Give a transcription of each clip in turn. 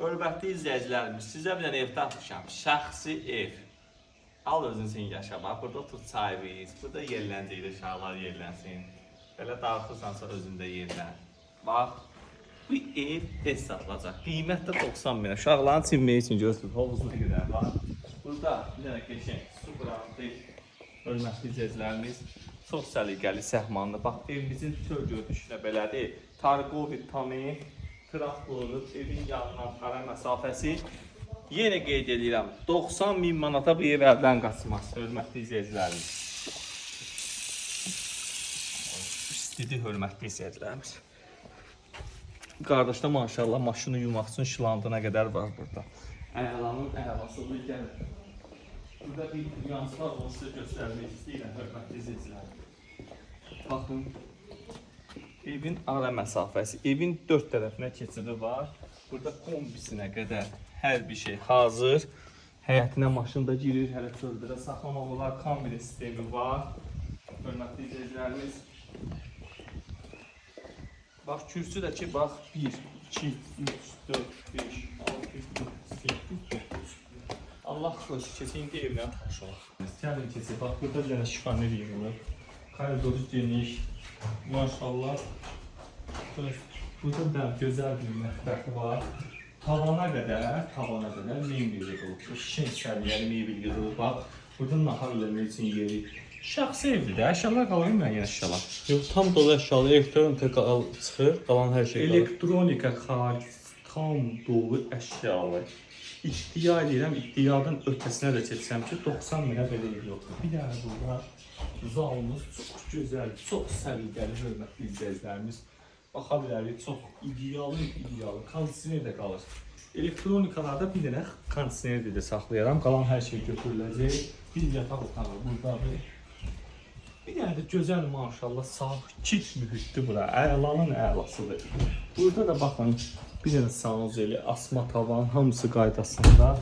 Hörmətli izləyicilərimiz, sizə bir dənə ev tapmışam. Şəxsi ev. Al özün üçün yaşa. Bax, burada otur çayımız, burada yerləncəkdə uşaqlar yerlənsin. Belə darıxırsansa özündə yerlən. Bax, bu ev tez satılacaq. Qiymət də 90 minə. Uşaqların çinməyi üçün görürsünüz, hovuzuna qədər var. Burada bir dənə qəşəng su qırağında hörmətli izləyicilərimiz çox səliqəli səhmanlı. Bax, evimizin tör görünüşünə belədir. Targovic Tami traktoru, evin yanından ara məsafəsi. Yenə qeyd edirəm, 90 min manata bu ev əldən qaçmaz, hörmətli izləyicilərimiz. İstidi hörmətli izləyicilərimiz. Qardaşda maşallah maşını yumaq üçün şlandına qədər var burada. Əlanın əlasılığı gəlir. Burada bir yansılar onu sizə göstərmək istəyirəm, hörmətli izləyicilərimiz. Baxın. Evin ara məsafəsi, evin 4 tərəfinə keçidi var. Burada kombisinə qədər hər bir şey hazır. Həyətinə maşın da girir, hələ çöldə saxlamaq olar, kamera sistemi var. Hörmətli izləyicilərimiz. Bax, kürsü də ki, bax, 1, 2, 3, 4, 5, 6, 7, 8, 9. Allah xoş, keçinki evinə taş olaq. Gəlin keçir, bax, burada bir dənə şifaner yığılır. Koridoru geniş. Maşallah. Burada da gözəl bir mətbəxi var. Tavana qədər mebel yığılıb. Şişin səviyyəli mebel yığılıb. Bax, burada nahar eləmək üçün yeri. Şəxsi evdir də, əşyalar qalır müəyyən əşyalar. Yox, tam dolu əşyalar, elektronika çıxır, qalan hər şey qalır. Elektronika xaric, tam dolu əşyalar. İddia edirəm, iddiadan ötəsinə də keçsəm ki, 90 minə belə ev yoxdur. Bir dənə burada zalımız çox gözəl, çox səliqəli hörmətli izləyicilərimiz. Baxa bilərik, çox idealı, kondisyoner də qalır. Elektronikalarda bir dənə kondisyoner də saxlayaram, qalan hər şey götürüləcək. Bir yataq otağı buradadır. Bir dənə də gözəl maşallah sakit mühitdir bura, əlanın əlasıdır. Burada da baxın, bir dənə sanuzeli, asma tavan, hamısı qaydasında.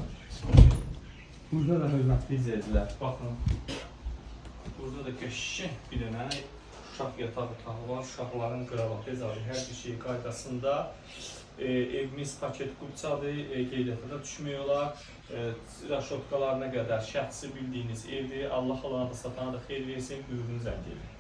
Burada da hörmətli izləyicilər, baxın. Burada da qəşəng bir dənə uşaq yataq otağı var, uşaqların qravatı, hər bir şey qaydasında. Evimiz paket qurçadır, qeydiyyata da düşmək olar. Raşotkalarına qədər şəxsi bildiyiniz evdir. Allah alana da satana da xeyir versin, buyurun zəng edin.